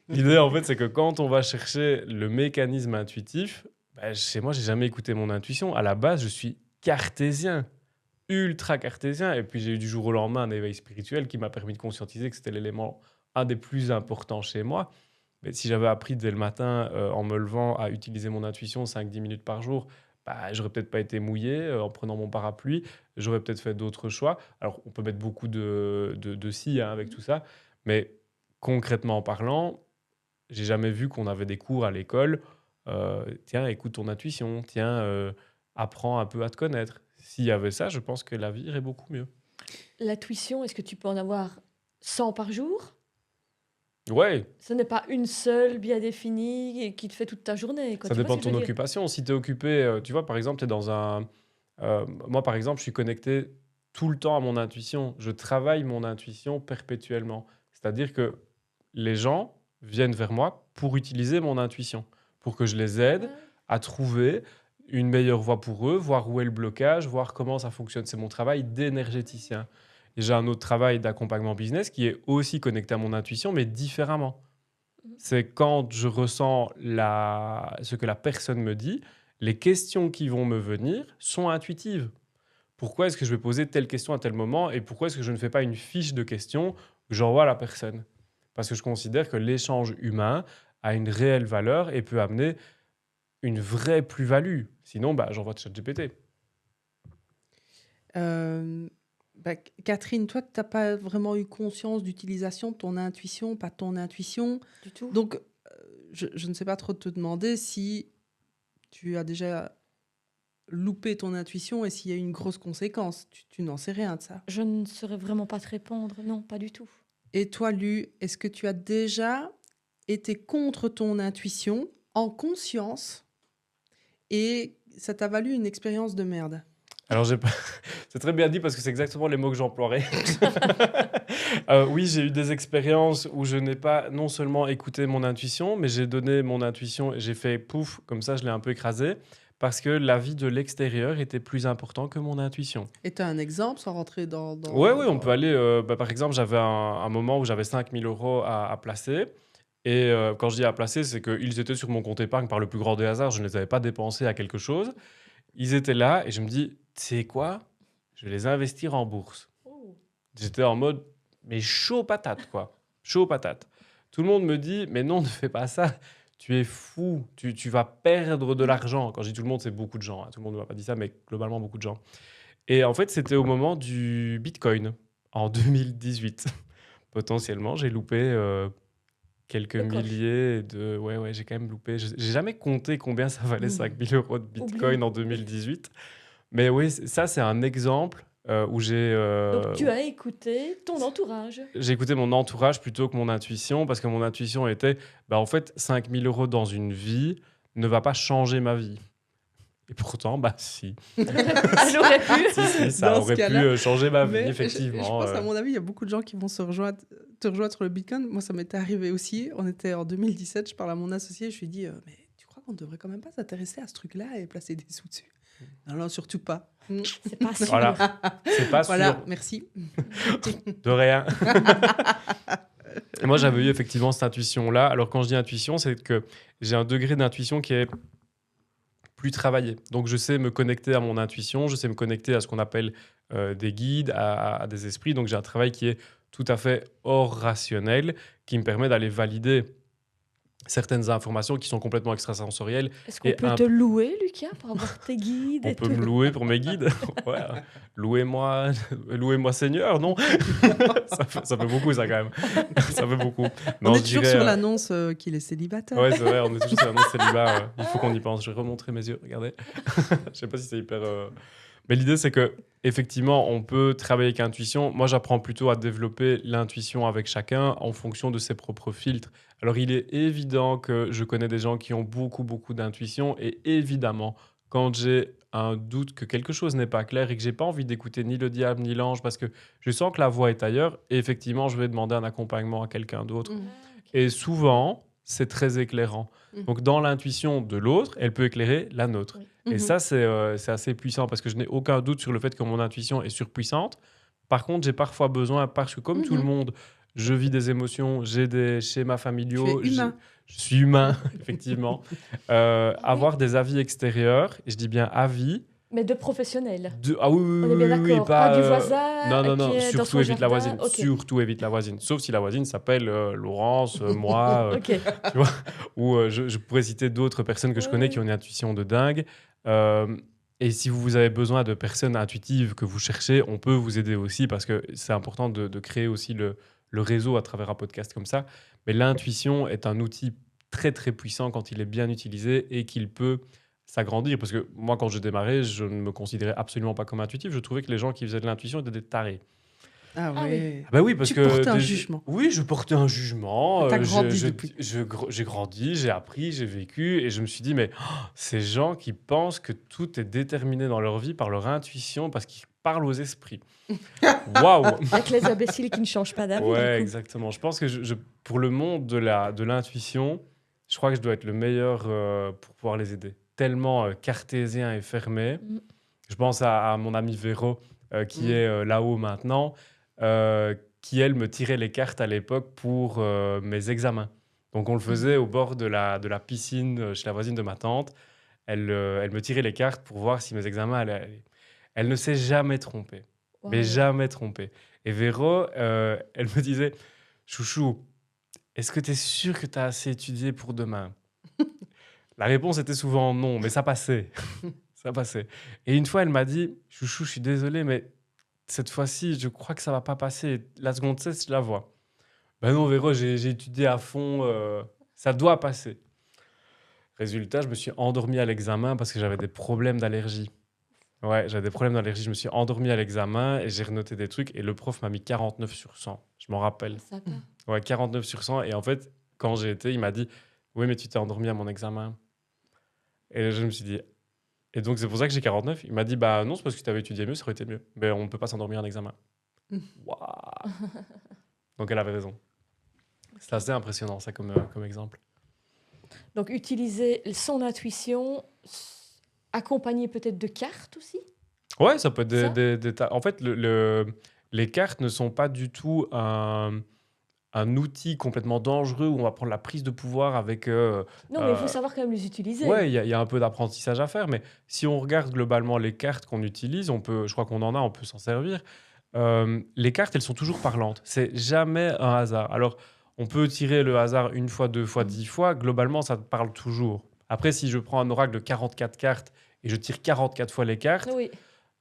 L'idée, en fait, c'est que quand on va chercher le mécanisme intuitif, chez moi, j'ai jamais écouté mon intuition. À la base, je suis cartésien, ultra cartésien. Et puis, j'ai eu du jour au lendemain un éveil spirituel qui m'a permis de conscientiser que c'était l'élément un des plus importants chez moi. Mais si j'avais appris dès le matin, en me levant, à utiliser mon intuition 5-10 minutes par jour, j'aurais peut-être pas été mouillé en prenant mon parapluie. J'aurais peut-être fait d'autres choix. Alors, on peut mettre beaucoup de si hein, avec tout ça. Mais concrètement parlant, j'ai jamais vu qu'on avait des cours à l'école. Tiens, écoute ton intuition. Tiens, apprends un peu à te connaître. S'il y avait ça, je pense que la vie irait beaucoup mieux. L'intuition, est-ce que tu peux en avoir 100 par jour? Ouais, Ce n'est pas une seule bien définie et qui te fait toute ta journée. Quoi. ça Tu vois dépend ce de que je ton veux dire? occupation. Si tu es occupé, tu vois, par exemple, tu es dans un... moi, par exemple, je suis connecté tout le temps à mon intuition. Je travaille mon intuition perpétuellement. C'est-à-dire que les gens viennent vers moi pour utiliser mon intuition, pour que je les aide Ouais. à trouver une meilleure voie pour eux, voir où est le blocage, voir comment ça fonctionne. C'est mon travail d'énergéticien. Et j'ai un autre travail d'accompagnement business qui est aussi connecté à mon intuition, mais différemment. C'est quand je ressens ce que la personne me dit, les questions qui vont me venir sont intuitives. Pourquoi est-ce que je vais poser telle question à tel moment et pourquoi est-ce que je ne fais pas une fiche de questions que j'envoie à la personne? Parce que je considère que l'échange humain a une réelle valeur et peut amener une vraie plus-value. Sinon, j'envoie de ChatGPT. Catherine, toi, tu n'as pas vraiment eu conscience d'utilisation de ton intuition, pas ton intuition. Du tout. Donc, je ne sais pas trop te demander si tu as déjà loupé ton intuition et s'il y a eu une grosse conséquence. Tu n'en sais rien de ça. Je ne saurais vraiment pas te répondre. Non, pas du tout. Et toi, Lu, est-ce que tu as déjà été contre ton intuition en conscience et ça t'a valu une expérience de merde? Alors, c'est très bien dit parce que c'est exactement les mots que j'emploierais. Oui, j'ai eu des expériences où je n'ai pas non seulement écouté mon intuition, mais j'ai donné mon intuition et j'ai fait pouf, comme ça, je l'ai un peu écrasé parce que l'avis de l'extérieur était plus important que mon intuition. Et tu as un exemple sans rentrer dans... Oui, on peut aller. Par exemple, j'avais un moment où j'avais 5 000 euros à placer. Et quand je dis à placer, c'est qu'ils étaient sur mon compte épargne par le plus grand des hasards. Je ne les avais pas dépensés à quelque chose. Ils étaient là et je me dis, tu sais quoi? Je vais les investir en bourse. J'étais en mode, mais chaud patate, quoi. Chaud patate. Tout le monde me dit, mais non, ne fais pas ça. Tu es fou. Tu vas perdre de l'argent. Quand je dis tout le monde, c'est beaucoup de gens. Hein. Tout le monde ne m'a pas dit ça, mais globalement, beaucoup de gens. Et en fait, c'était au moment du Bitcoin, en 2018. Potentiellement, j'ai loupé quelques Le coche. milliers de... Ouais, j'ai quand même loupé. J'ai jamais compté combien ça valait 5 000 euros de Bitcoin en 2018. Mais oui, ça, c'est un exemple où Donc, tu as écouté ton entourage. j'ai écouté mon entourage plutôt que mon intuition, parce que mon intuition était, en fait, 5 000 euros dans une vie ne va pas changer ma vie. Et pourtant, si. Elle aurait pu. Si, ça Dans ce aurait cas-là, pu changer ma vie, Mais effectivement. je pense, à mon avis, il y a beaucoup de gens qui vont te rejoindre sur le Bitcoin. Moi, ça m'était arrivé aussi. On était en 2017, je parle à mon associé, je lui dis, mais tu crois qu'on ne devrait quand même pas s'intéresser à ce truc-là et placer des sous dessus? Non, surtout pas. C'est pas sûr. Voilà, c'est pas sûr. Voilà, merci. De rien. Et moi, j'avais eu effectivement cette intuition-là. Alors, quand je dis intuition, c'est que j'ai un degré d'intuition qui est plus travaillé. Donc, je sais me connecter à mon intuition, je sais me connecter à ce qu'on appelle des guides, à des esprits. Donc, j'ai un travail qui est tout à fait hors rationnel, qui me permet d'aller valider certaines informations qui sont complètement extrasensorielles. Est-ce qu'on peut te louer, Lucas, pour avoir tes guides On et peut tout me louer pour mes guides. Ouais. Louez-moi Seigneur, non? Ça fait beaucoup, ça, quand même. Ça fait beaucoup. On Non, est je toujours dirais, sur l'annonce qu'il est célibataire. Ouais, c'est vrai, on est toujours sur l'annonce célibat. Il faut qu'on y pense. Je vais remontrer mes yeux, regardez. Je sais pas si c'est hyper... Mais l'idée, c'est que effectivement, on peut travailler avec intuition. Moi, j'apprends plutôt à développer l'intuition avec chacun en fonction de ses propres filtres. Alors, il est évident que je connais des gens qui ont beaucoup, beaucoup d'intuition. Et évidemment, quand j'ai un doute que quelque chose n'est pas clair et que j'ai pas envie d'écouter ni le diable ni l'ange parce que je sens que la voix est ailleurs, et effectivement, je vais demander un accompagnement à quelqu'un d'autre. Mm. Et souvent, c'est très éclairant. Mhm. Donc, dans l'intuition de l'autre, elle peut éclairer la nôtre. Oui. Et Mhm. ça, c'est assez puissant parce que je n'ai aucun doute sur le fait que mon intuition est surpuissante. Par contre, j'ai parfois besoin, parce que comme tout le monde, je vis des émotions, j'ai des schémas familiaux. Tu es humain. Je suis humain, effectivement. Avoir des avis extérieurs, et je dis bien avis. Mais de professionnels. Ah oui, On est bien oui, d'accord. pas Pas du voisin. non, qui est dans surtout son évite la jardin. voisine. Ok. Surtout évite la voisine. Sauf si la voisine s'appelle Laurence, moi, Ok. ou je pourrais citer d'autres personnes que je connais qui ont une intuition de dingue. Et si vous avez besoin de personnes intuitives que vous cherchez, on peut vous aider aussi parce que c'est important de créer aussi le réseau à travers un podcast comme ça. Mais l'intuition est un outil très, très puissant quand il est bien utilisé et qu'il peut s'agrandir. Parce que moi, quand je démarrais, je ne me considérais absolument pas comme intuitif. Je trouvais que les gens qui faisaient de l'intuition étaient des tarés. Ah Ah ouais. Ah bah oui, parce Tu que portais un jugement. Oui, je portais un jugement. T'as grandi depuis. J'ai grandi, j'ai appris, j'ai vécu, et je me suis dit, mais ces gens qui pensent que tout est déterminé dans leur vie par leur intuition, parce qu'ils parlent aux esprits. Waouh. Avec les imbéciles qui ne changent pas d'avis. Ouais, du coup. exactement. Je pense que pour le monde de l'intuition, je crois que je dois être le meilleur pour pouvoir les aider. Tellement cartésien et fermé. Mm. Je pense à mon ami Véro, qui Mm. est là-haut maintenant, qui, elle, me tirait les cartes à l'époque pour mes examens. Donc, on le faisait au bord de la piscine chez la voisine de ma tante. Elle me tirait les cartes pour voir si mes examens allaient aller. Elle ne s'est jamais trompée. Wow. Mais jamais trompée. Et Véro, elle me disait, chouchou, est-ce que tu es sûr que tu as assez étudié pour demain? La réponse était souvent non, mais ça passait. Ça passait. Et une fois, elle m'a dit, chouchou, je suis désolé, mais cette fois-ci, je crois que ça va pas passer. La seconde 16, je la vois. Ben non, Véro, j'ai étudié à fond, ça doit passer. Résultat, je me suis endormi à l'examen parce que j'avais des problèmes d'allergie. Ouais, j'avais des problèmes d'allergie. Je me suis endormi à l'examen et j'ai renoté des trucs. Et le prof m'a mis 49 sur 100. Je m'en rappelle. Ça va. Ouais, 49 sur 100. Et en fait, quand j'ai été, il m'a dit oui, mais tu t'es endormi à mon examen. Et je me suis dit et donc, c'est pour ça que j'ai 49. Il m'a dit bah non, c'est parce que tu avais étudié mieux, ça aurait été mieux. Mais on ne peut pas s'endormir à un examen. Waouh. Donc, elle avait raison. C'est assez impressionnant, ça, comme exemple. Donc, utiliser son intuition, accompagné peut-être de cartes aussi. Ouais, ça peut être Ça En fait, les cartes ne sont pas du tout un outil complètement dangereux où on va prendre la prise de pouvoir avec. Non, mais il faut savoir quand même les utiliser. Ouais, il y a un peu d'apprentissage à faire, mais si on regarde globalement les cartes qu'on utilise, je crois qu'on en a, on peut s'en servir. Les cartes, elles sont toujours parlantes. C'est jamais un hasard. Alors, on peut tirer le hasard une fois, deux fois, 10 fois. Globalement, ça te parle toujours. Après, si je prends un oracle de 44 cartes et je tire 44 fois les cartes, Oui.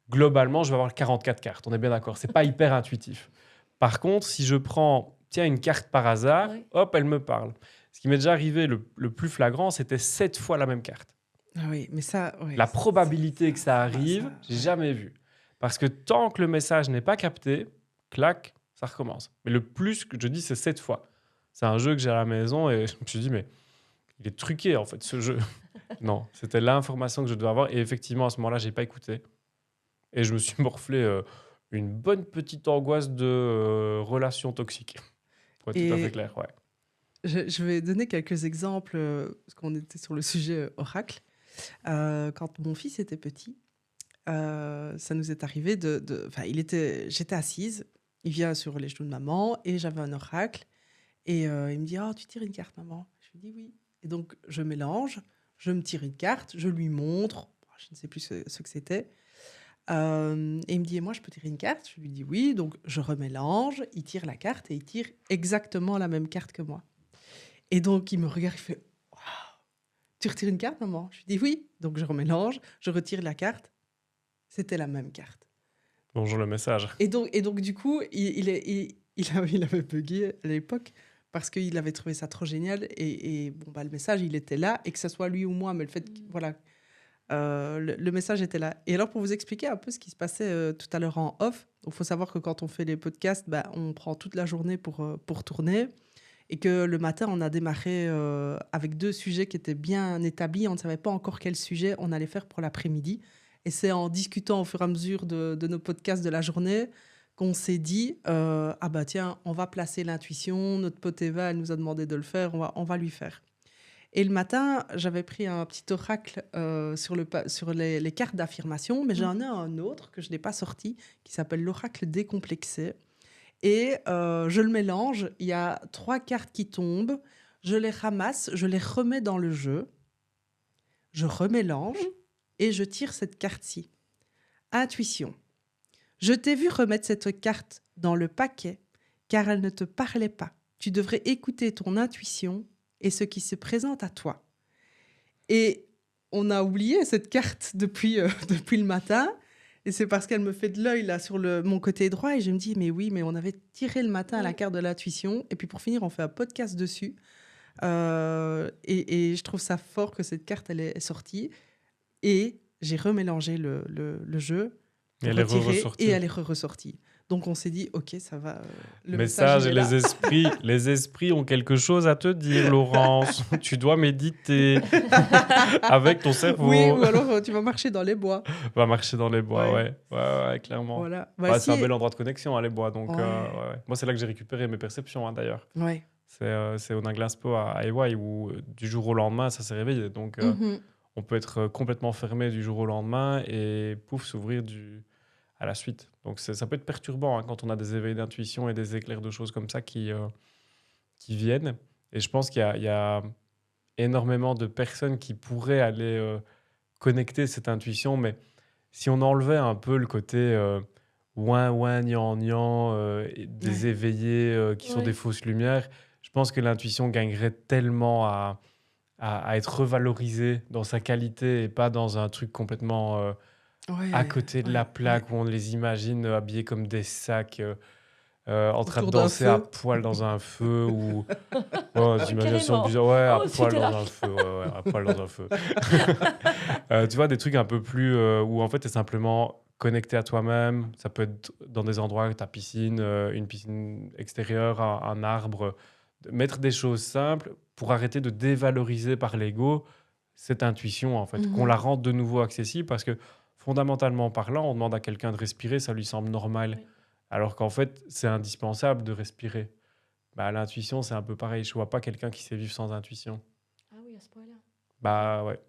globalement, je vais avoir 44 cartes. On est bien d'accord. C'est pas hyper intuitif. Par contre, si je prends, tiens, une carte par hasard, Oui. hop, elle me parle. Ce qui m'est déjà arrivé le plus flagrant, c'était 7 fois la même carte. Ah oui, mais ça, ouais, La probabilité que ça arrive, ça, j'ai ouais. jamais vu. Parce que tant que le message n'est pas capté, clac, ça recommence. Mais le plus que je dis, c'est 7 fois. C'est un jeu que j'ai à la maison et je me suis dit, mais il est truqué en fait ce jeu. Non, c'était l'information que je devais avoir et effectivement à ce moment-là, j'ai pas écouté. Et je me suis morflé une bonne petite angoisse de relation toxique. Pour être tout à fait Et clair, ouais. je vais donner quelques exemples, parce qu'on était sur le sujet oracle. Quand mon fils était petit, ça nous est arrivé enfin, j'étais assise, il vient sur les genoux de maman et j'avais un oracle. Et il me dit, oh, tu tires une carte, maman? Je lui dis oui. Et donc, je mélange, je me tire une carte, je lui montre, je ne sais plus ce que c'était. Et il me dit, et moi, je peux tirer une carte? Je lui dis oui. Donc, je remélange, il tire la carte et il tire exactement la même carte que moi. Et donc, il me regarde, il fait, waouh, tu retires une carte, maman? Je lui dis oui. Donc, je remélange, je retire la carte. C'était la même carte. Bonjour le message. Et donc du coup, il avait bugué à l'époque parce qu'il avait trouvé ça trop génial. Et bon, bah, le message, il était là, et que ce soit lui ou moi, mais le fait que, voilà, le message était là. Et alors, pour vous expliquer un peu ce qui se passait tout à l'heure en off, il faut savoir que quand on fait les podcasts, bah, on prend toute la journée pour tourner. Et que le matin, on a démarré avec 2 sujets qui étaient bien établis. On ne savait pas encore quel sujet on allait faire pour l'après-midi. Et c'est en discutant au fur et à mesure de nos podcasts de la journée qu'on s'est dit ah bah tiens, on va placer l'intuition. Notre pote Eva, elle nous a demandé de le faire. On va lui faire. Et le matin, j'avais pris un petit oracle sur les cartes d'affirmation, mais j'en ai un autre que je n'ai pas sorti qui s'appelle l'oracle décomplexé. Et je le mélange. Il y a 3 cartes qui tombent. Je les ramasse, je les remets dans le jeu. Je remélange et je tire cette carte-ci. Intuition. Je t'ai vu remettre cette carte dans le paquet car elle ne te parlait pas. Tu devrais écouter ton intuition et ce qui se présente à toi. Et on a oublié cette carte depuis le matin. Et c'est parce qu'elle me fait de l'œil là sur mon côté droit. Et je me dis, mais oui, mais on avait tiré le matin la carte de l'intuition. Et puis pour finir, on fait un podcast dessus. Et je trouve ça fort que cette carte, elle est sortie. Et j'ai remélangé le jeu. Et elle est ressortie. Et elle est ressortie. Donc on s'est dit, ok, ça va. Le message il et est là. les esprits ont quelque chose à te dire, Laurence. Tu dois méditer avec ton cerveau. Oui, ou alors tu vas marcher dans les bois. Va marcher dans les bois, Ouais. ouais, clairement. Voilà. Ouais, c'est un bel endroit de connexion, hein, les bois. Donc, Ouais. ouais. Moi, c'est là que j'ai récupéré mes perceptions, hein, d'ailleurs. Ouais. C'est au Naglaspo à Ewaï où du jour au lendemain, ça s'est réveillé. Donc, Mhm. on peut être complètement fermé du jour au lendemain et pouf, s'ouvrir à la suite. Donc, ça peut être perturbant hein, quand on a des éveils d'intuition et des éclairs de choses comme ça qui viennent. Et je pense qu'il y a énormément de personnes qui pourraient aller connecter cette intuition, mais si on enlevait un peu le côté ouin, ouin, gnan, gnan, des éveillés qui sont des fausses lumières, je pense que l'intuition gagnerait tellement à être revalorisée dans sa qualité et pas dans un truc complètement à côté de la plaque où on les imagine habillés comme des sacs en train de Autour d'un danser à feu. poil dans un feu ou d'imagination Carrément. bizarre, ouais, à Oh, poil c'était dans là. un feu, ouais, à poil dans un feu. Tu vois, des trucs un peu plus où en fait, tu es simplement connecté à toi-même. Ça peut être dans des endroits, ta piscine, une piscine extérieure, un arbre. Mettre des choses simples pour arrêter de dévaloriser par l'ego cette intuition, en fait. Qu'on Mhm. la rende de nouveau accessible parce que fondamentalement parlant, on demande à quelqu'un de respirer, ça lui semble normal. Oui. Alors qu'en fait, c'est indispensable de respirer. Bah, l'intuition, c'est un peu pareil. Je vois pas quelqu'un qui sait vivre sans intuition. Ah oui, à ce point-là. Bah ouais.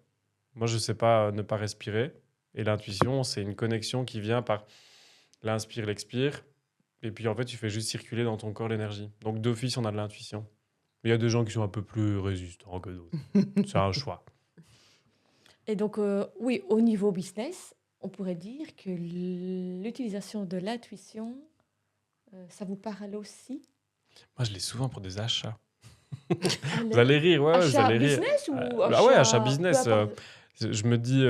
Moi, je sais pas ne pas respirer. Et l'intuition, c'est une connexion qui vient par l'inspire, l'expire. Et puis, en fait, tu fais juste circuler dans ton corps l'énergie. Donc, d'office, on a de l'intuition. Mais il y a des gens qui sont un peu plus résistants que d'autres. C'est un choix. Et donc, oui, au niveau business, on pourrait dire que l'utilisation de l'intuition, ça vous parle aussi. Moi, je l'ai souvent pour des achats. Allez. Vous allez rire, ouais, vous Achat allez rire. business ou Ah ouais, achat achat business. peu importe. Je me dis,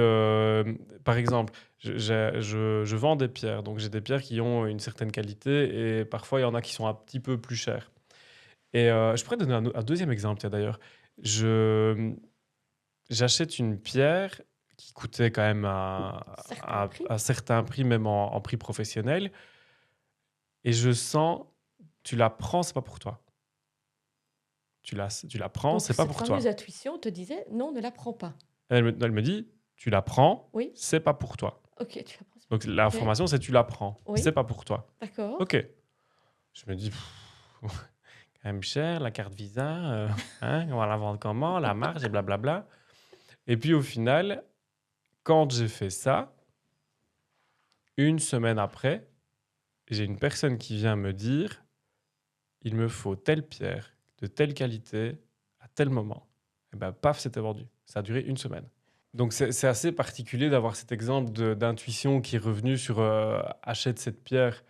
par exemple, je vends des pierres. Donc, j'ai des pierres qui ont une certaine qualité et parfois, il y en a qui sont un petit peu plus chères. Et je pourrais donner un deuxième exemple, tiens, d'ailleurs. J'achète une pierre qui coûtait quand même Certain prix. un certain prix, même en prix professionnel. Et je sens, tu la prends, c'est pas pour toi. Tu la prends, Donc, c'est pas cette pour toi. fameuse intuition te disait non, ne la prends pas. Elle me dit, tu la prends, Oui. c'est pas pour toi. Ok, tu la prends. Donc l'information, c'est tu la prends, Oui. c'est pas pour toi. D'accord. Ok. Je me dis, quand même cher, la carte Visa, on va la vendre comment, la marge et blablabla. Et puis au final, quand j'ai fait ça, une semaine après, j'ai une personne qui vient me dire, il me faut telle pierre de telle qualité à tel moment. Et ben paf, c'était vendu. Ça a duré une semaine. Donc c'est assez particulier d'avoir cet exemple d'intuition qui est revenu sur achète cette pierre.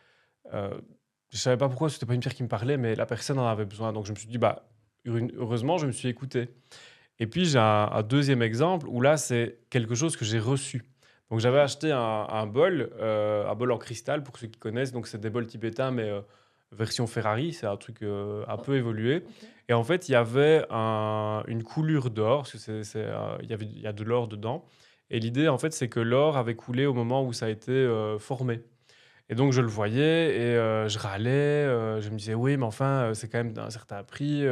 Je savais pas pourquoi, c'était pas une pierre qui me parlait, mais la personne en avait besoin. Donc je me suis dit, bah, heureusement, je me suis écouté. Et puis j'ai un deuxième exemple où là, c'est quelque chose que j'ai reçu. Donc j'avais acheté un bol en cristal, pour ceux qui connaissent. Donc c'est des bols tibétains, mais version Ferrari, c'est un truc un peu évolué. Ok. Et en fait, il y avait une coulure d'or, parce que il y a de l'or dedans. Et l'idée, en fait, c'est que l'or avait coulé au moment où ça a été formé. Et donc, je le voyais et je râlais. Je me disais, oui, mais enfin, c'est quand même d'un certain prix.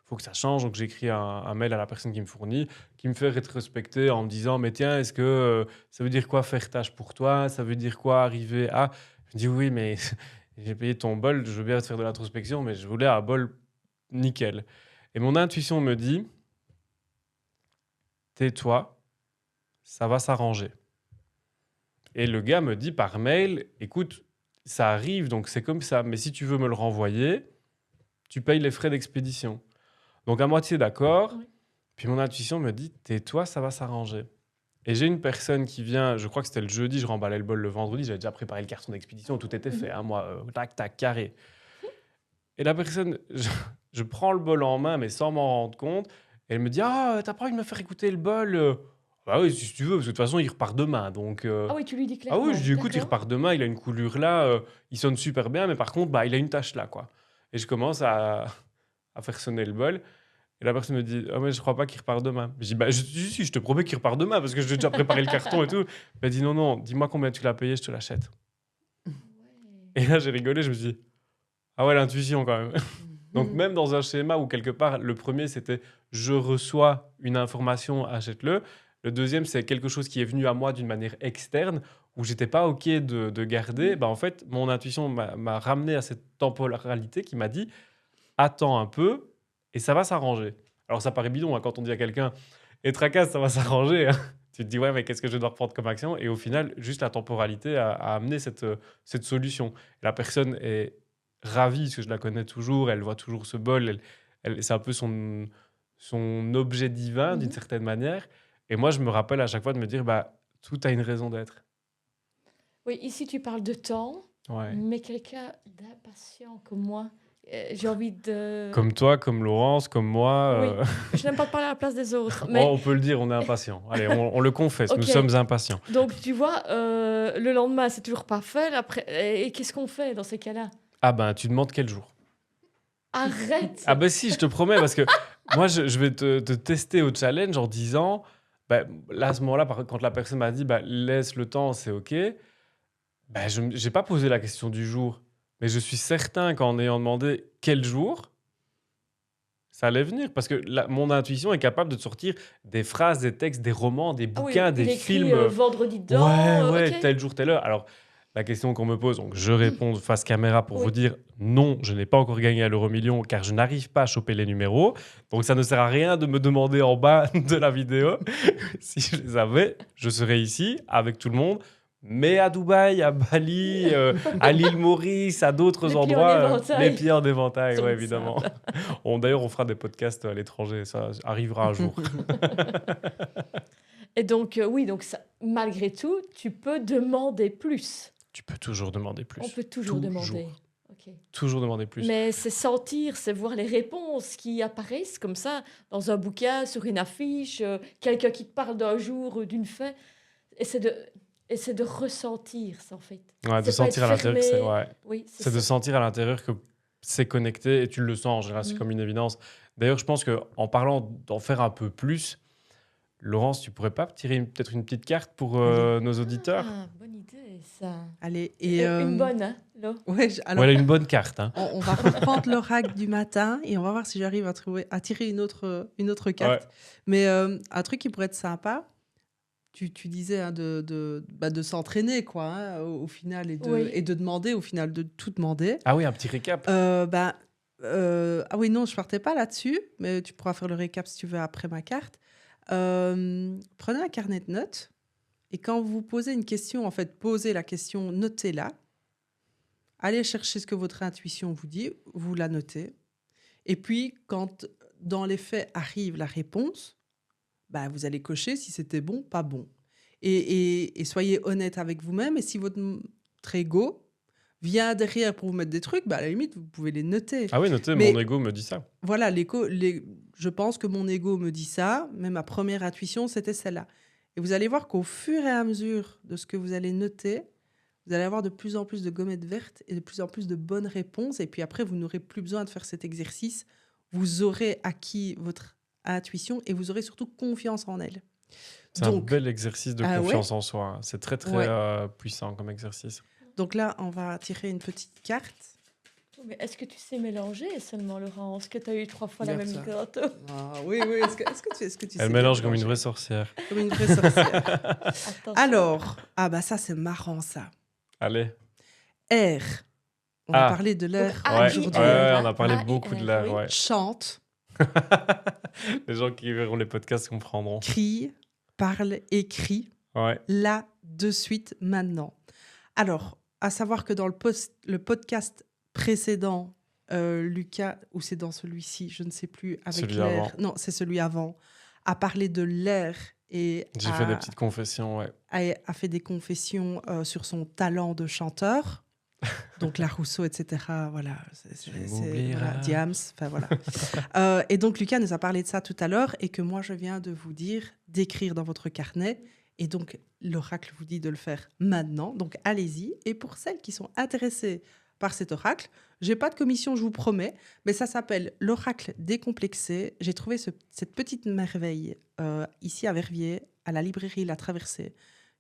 Faut que ça change. Donc, j'écris un mail à la personne qui me fournit, qui me fait rétrospecter en me disant, mais tiens, est-ce que ça veut dire quoi faire tâche pour toi? Ça veut dire quoi arriver à... Je me dis, oui, mais j'ai payé ton bol, je veux bien te faire de l'introspection, mais je voulais un bol nickel. Et mon intuition me dit, tais-toi, ça va s'arranger. Et le gars me dit par mail, écoute, ça arrive, donc c'est comme ça, mais si tu veux me le renvoyer, tu payes les frais d'expédition. Donc à moitié d'accord, Oui. puis mon intuition me dit, tais-toi, ça va s'arranger. Et j'ai une personne qui vient, je crois que c'était le jeudi, je remballais le bol le vendredi, j'avais déjà préparé le carton d'expédition, tout était fait, hein, moi, tac, tac, carré. Et la personne, je prends le bol en main, mais sans m'en rendre compte, et elle me dit, ah, t'as pas envie de me faire écouter le bol? Bah oui, si tu veux, parce que de toute façon, il repart demain, donc... Ah oui, tu lui dis Ah clairement. oui, je dis, écoute, il D'accord. repart demain, il a une coulure là, il sonne super bien, mais par contre, bah, il a une tache là, quoi. Et je commence à faire sonner le bol. Et la personne me dit, ah mais je crois pas qu'il repart demain. Je dis, bah, si, je te promets qu'il repart demain, parce que j'ai déjà préparé le carton et tout. Elle dit, non, non, dis-moi combien tu l'as payé, je te l'achète. Ouais. Et là, j'ai rigolé, je me suis dit, ah ouais, l'intuition quand même. Donc, même dans un schéma où quelque part, le premier, c'était je reçois une information, achète-le. Le deuxième, c'est quelque chose qui est venu à moi d'une manière externe, où j'étais pas OK de garder. Bah, en fait, mon intuition m'a ramené à cette temporalité qui m'a dit attends un peu et ça va s'arranger. Alors, ça paraît bidon hein, quand on dit à quelqu'un et tracasse, ça va s'arranger. Hein. Tu te dis ouais, mais qu'est-ce que je dois reprendre comme action? Et au final, juste la temporalité a amené cette solution. Et la personne est ravie, parce que je la connais toujours, elle voit toujours ce bol, c'est un peu son objet divin d'une certaine manière. Et moi, je me rappelle à chaque fois de me dire, bah, tout a une raison d'être. Oui, ici tu parles de temps, Ouais. mais quelqu'un d'impatient comme moi, j'ai envie de... Comme toi, comme Laurence, comme moi. Oui. Je n'aime pas parler à la place des autres. Oh, Mais... on peut le dire, on est impatient. Allez, on le confesse, Ok. nous sommes impatients. Donc tu vois, le lendemain, c'est toujours pas fait. Après... Et qu'est-ce qu'on fait dans ces cas-là? Ah ben, tu demandes quel jour. Arrête. Ah ben si, je te promets, parce que moi, je vais te tester au challenge en disant, bah, là, à ce moment-là, quand la personne m'a dit, bah, laisse le temps, c'est OK, bah, je n'ai pas posé la question du jour. Mais je suis certain qu'en ayant demandé quel jour, ça allait venir. Parce que mon intuition est capable de te sortir des phrases, des textes, des romans, des Ah oui, bouquins, des il écrit films. vendredi dedans. Ouais, Ok. tel jour, telle heure. Alors, la question qu'on me pose, donc je réponds face caméra pour Oui. vous dire non, je n'ai pas encore gagné à l'euro-million car je n'arrive pas à choper les numéros. Donc, ça ne sert à rien de me demander en bas de la vidéo. Si je les avais, je serais ici avec tout le monde. Mais à Dubaï, à Bali, à l'île Maurice, à d'autres Les pieds en endroits, éventail. les pieds en éventail, Sur ouais, le évidemment. sable. D'ailleurs, on fera des podcasts à l'étranger, ça arrivera un jour. Et donc, oui, donc ça, malgré tout, tu peux demander plus. Tu peux toujours demander plus. On peut toujours demander. Ok. Toujours demander plus. Mais c'est sentir, c'est voir les réponses qui apparaissent comme ça, dans un bouquin, sur une affiche, quelqu'un qui te parle d'un jour, d'une fête. Et c'est de ressentir ça, en fait. Ouais, de C'est pas sentir à être l'intérieur que c'est... fermé. Ouais. Oui, C'est de ça. sentir à l'intérieur que c'est connecté et tu le sens en général, c'est Mm. comme une évidence. D'ailleurs, je pense qu'en parlant d'en faire un peu plus, Laurence, tu pourrais pas tirer peut-être une petite carte pour nos auditeurs? Ah, bonne idée, ça. Allez, Et une bonne, hein, là. Ouais, alors, Voilà une bonne carte. Hein. on va reprendre l'oracle du matin et on va voir si j'arrive à tirer une autre carte. Ouais. Mais un truc qui pourrait être sympa, tu disais hein, de s'entraîner, quoi, hein, au final, Oui. et de demander, au final, de tout demander. Ah oui, un petit récap. Ah oui, non, je partais pas là-dessus, mais tu pourras faire le récap si tu veux après ma carte. Prenez un carnet de notes et quand vous posez une question, en fait, posez la question, notez-la. Allez chercher ce que votre intuition vous dit, vous la notez. Et puis, quand dans les faits arrive la réponse, bah, vous allez cocher si c'était bon, pas bon. Et soyez honnête avec vous-même. Et si votre ego vient derrière pour vous mettre des trucs, bah, à la limite, vous pouvez les noter. Ah oui, notez, Mais- mon ego me dit ça. Voilà, je pense que mon ego me dit ça, mais ma première intuition, c'était celle-là. Et vous allez voir qu'au fur et à mesure de ce que vous allez noter, vous allez avoir de plus en plus de gommettes vertes et de plus en plus de bonnes réponses. Et puis après, vous n'aurez plus besoin de faire cet exercice. Vous aurez acquis votre intuition et vous aurez surtout confiance en elle. C'est un Donc, bel exercice de Ah ouais confiance en soi. Hein. C'est très, très Ouais. puissant comme exercice. donc là, on va tirer une petite carte. Mais est-ce que tu sais mélanger seulement, Laurent? Est-ce que tu as eu 3 fois la Regarde même ça. gâteau? Ah, oui, oui. Est-ce que tu sais Elle bien mélange comme une mélanger vraie sorcière. Comme une vraie sorcière. Attention. Alors, bah ça, c'est marrant, ça. Allez. Air. On va Ah. parler de l'air Donc, Ouais, aujourd'hui. ouais, A-I-R, on a parlé A-I-R, beaucoup de l'air. oui. Ouais. Chante, Les gens qui verront les podcasts comprendront. crie, parle, écrit, Ouais. là, de suite, maintenant. Alors, à savoir que dans le podcast précédent, Lucas, ou c'est dans celui-ci, je ne sais plus, avec Celui l'air. avant. Non, c'est celui avant, a parlé de l'air et J'ai fait des petites confessions, ouais. a fait des confessions sur son talent de chanteur. Donc la Rousseau, etc. Voilà, Tu m'oublieras. voilà, Diams, enfin voilà. Et donc Lucas nous a parlé de ça tout à l'heure et que moi je viens de vous dire d'écrire dans votre carnet. Et donc l'oracle vous dit de le faire maintenant. Donc allez-y. Et pour celles qui sont intéressées par cet oracle, j'ai pas de commission, je vous promets, mais ça s'appelle l'oracle décomplexé. J'ai trouvé cette petite merveille ici à Verviers, à la librairie La Traversée,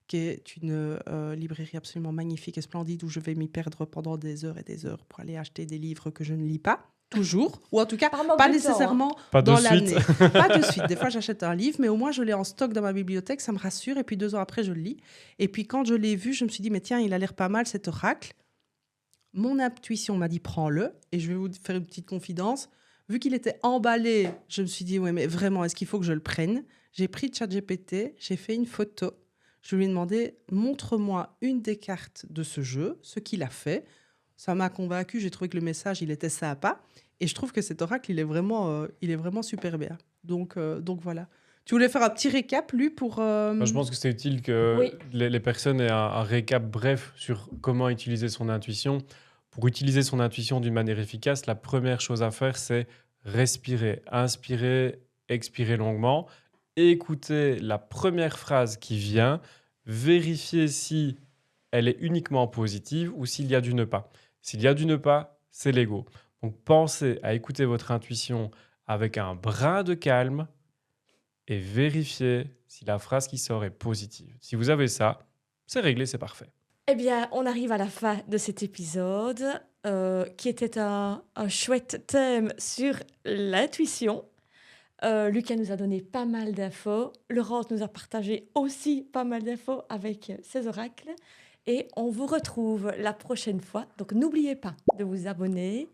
qui est une librairie absolument magnifique et splendide où je vais m'y perdre pendant des heures et des heures pour aller acheter des livres que je ne lis pas, toujours, ou en tout cas Par manque pas de temps, hein. nécessairement Pas de dans suite. l'année. Pas de suite. Des fois, j'achète un livre, mais au moins, je l'ai en stock dans ma bibliothèque, ça me rassure, et puis 2 ans après, je le lis. Et puis, quand je l'ai vu, je me suis dit, mais tiens, il a l'air pas mal, cet oracle. Mon intuition m'a dit, prends-le, et je vais vous faire une petite confidence. Vu qu'il était emballé, je me suis dit, ouais, mais vraiment, est-ce qu'il faut que je le prenne? J'ai pris ChatGPT, j'ai fait une photo. Je lui ai demandé, montre-moi une des cartes de ce jeu, ce qu'il a fait. Ça m'a convaincu, j'ai trouvé que le message, il était sympa. Et je trouve que cet oracle, il est vraiment super bien. Donc voilà. Tu voulais faire un petit récap, lui, pour... Moi, je pense que c'est utile que Oui. les personnes aient un récap bref sur comment utiliser son intuition. Pour utiliser son intuition d'une manière efficace, la première chose à faire, c'est respirer, inspirer, expirer longuement, écouter la première phrase qui vient, vérifier si elle est uniquement positive ou s'il y a du ne pas. S'il y a du ne pas, c'est l'ego. Donc pensez à écouter votre intuition avec un brin de calme et vérifiez si la phrase qui sort est positive. Si vous avez ça, c'est réglé, c'est parfait. Eh bien, on arrive à la fin de cet épisode qui était un chouette thème sur l'intuition. Lucas nous a donné pas mal d'infos. Laurence nous a partagé aussi pas mal d'infos avec ses oracles. Et on vous retrouve la prochaine fois. Donc, n'oubliez pas de vous abonner,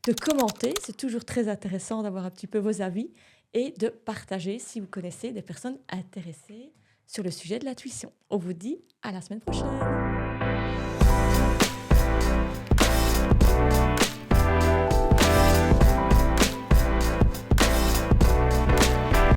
de commenter. C'est toujours très intéressant d'avoir un petit peu vos avis et de partager si vous connaissez des personnes intéressées sur le sujet de l'intuition. On vous dit à la semaine prochaine.